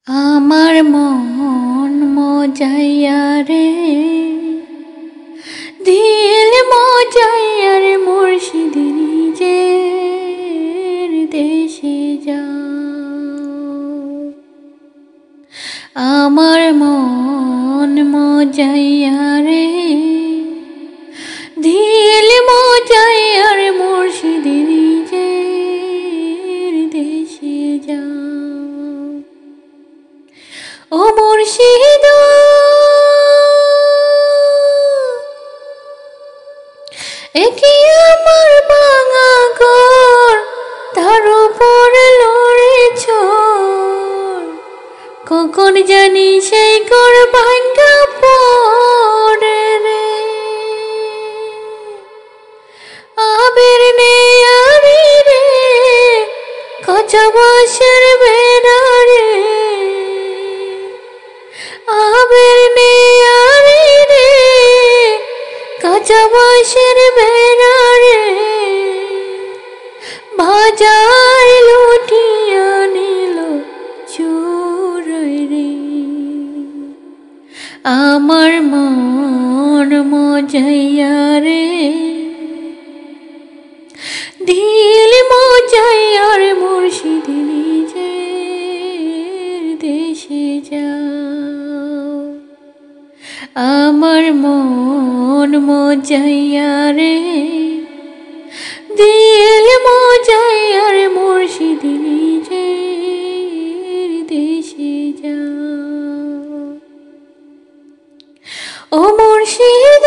আমার মন মজাইয়া রে, দিল মজাইয়া রে, মুর্শিদ নিজের দেশে যাও। আমার মন মজাইয়া রে, দিল মজাইয়া রে, মুর্শিদ নিজের দেশে যাও। ও মুর্শিদ একি আমার ভাঙা ঘর, তার উপর লড়ে ঝড়, কখন জানি সেই ঘর ভাঙা পড়ে রে। আবির নেই আরি রে, কাঁচা বাঁশের বেড়া রে, আবির নেই আরি রে, কাঁচা বাঁশের বেড়া রে, বাজার লুটিয়া নিল চোর রে। আমার মন মজাইয়া রে, দিল মজাইয়া রে, মুর্শিদ নিজের দেশে যাও। আমার মন মজাইয়া রে, দিল মজাইয়া রে, মুর্শিদ নিজের দেশে যাও। ও মুর্শিদ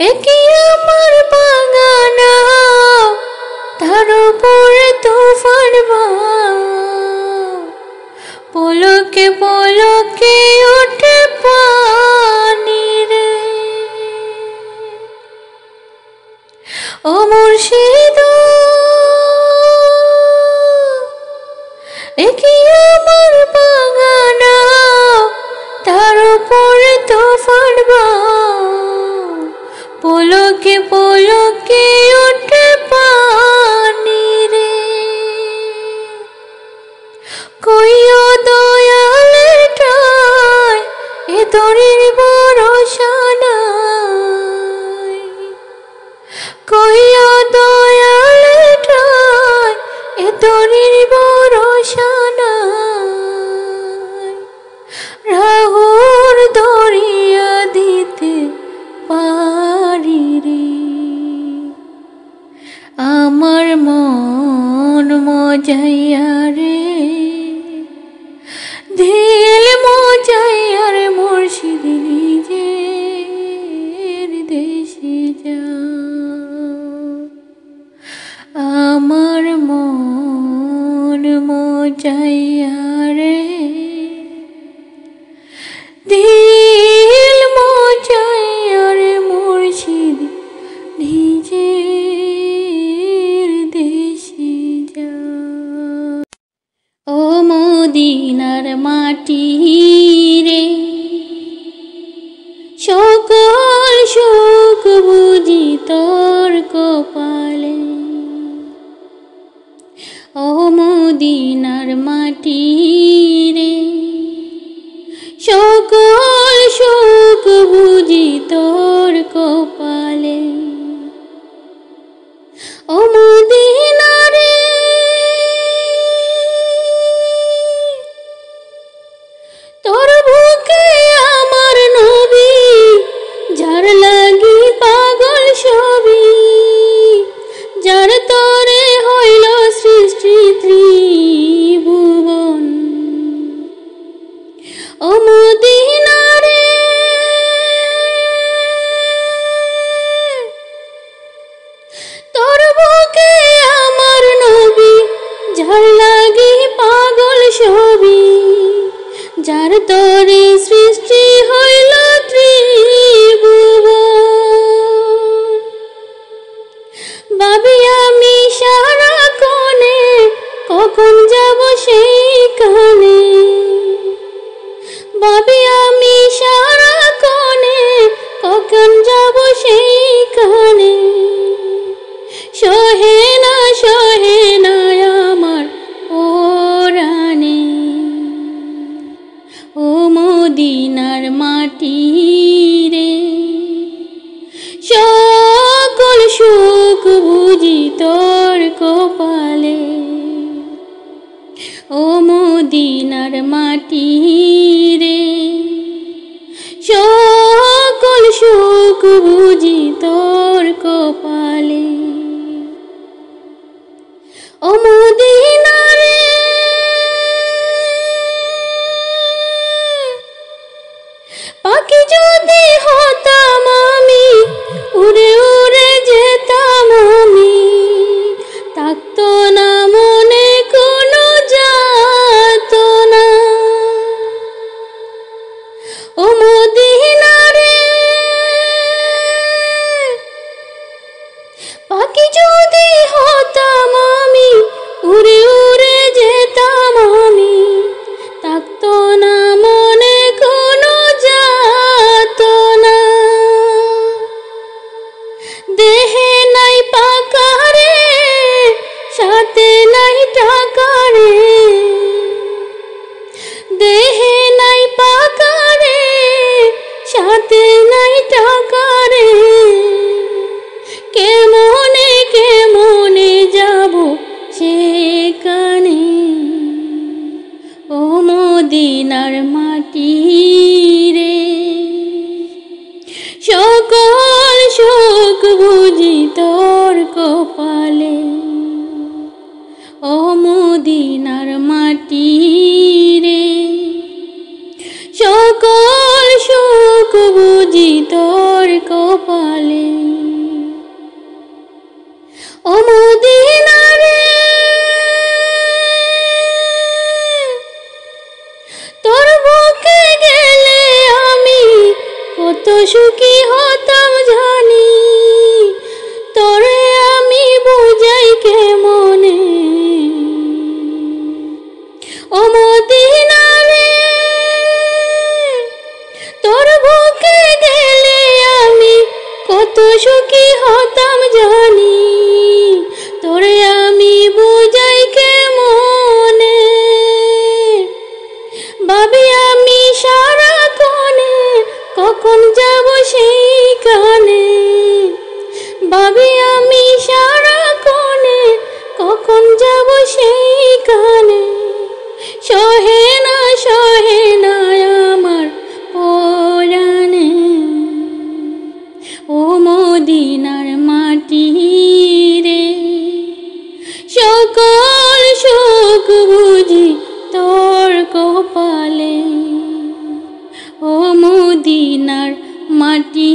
একি আমার বাগানা, তার উপরে তুফান বাও, পলকে পলকে ওঠে পানি রে। ও মুর্শিদ একি আমার বাগানা, তার উপরে তুফান বাও, পলকে পলকে ওঠে পানি রে। কইও দয়ালের ঠাই, এ তরির ভরসা নাই। কইও দয়ালের ঠাই, এ তরির ভরসা নাই। রাহুর দরিয়া দিতে পারি রে। আমার মন মজাইয়া রে, দিল মজাইয়া রে, মুর্শিদ নিজের দেশে যাও। আমার মন মজাইয়া রে, দিল মজাইয়া রে, মুর্শিদ নিজের দেশে যাও। ও মদিনার মাটি রে, সকল সুখ বুঝি তোর কপালে। ও মদিনার মাটি রে, সকল সুখ বুঝি তোর কপালে। ও মদিনা রে, তোর বুকে আমার নবী, যার লাগি পাগল সবই, যার তরে হইল সৃষ্টি ত্রিভুবন। ও মদিনা রে, তোর বুকে আমার নবী, যার লাগি পাগল সবই, যার তরে সৃষ্টি হইল ত্রিভুবন। ভাবি আমি সারা কোণে, কখন যাব সেইখানে। ভাবি আমি সারা কোণে, কখন যাব সেইখানে। সহে না ও মদিনা রে তোর বুকে গেলে আমি কত সুখী হতাম জানি তোরে আমি বুঝাই কেমনে ও মদিনা রে তোর বুকে গেলে আমি কত সুখী হতাম জানি তোরে আমি বুঝাই কেমনে ভাবি আমি সারাক্ষণে কখন যাব সেইখানে ভাবি আমি সারাক্ষণে কখন যাব সেইখানে সহে না আমার পরাণে ও মদিনার মাটি রে সকল সুখ বুঝি তোর কপালে ও মদিনার মাটি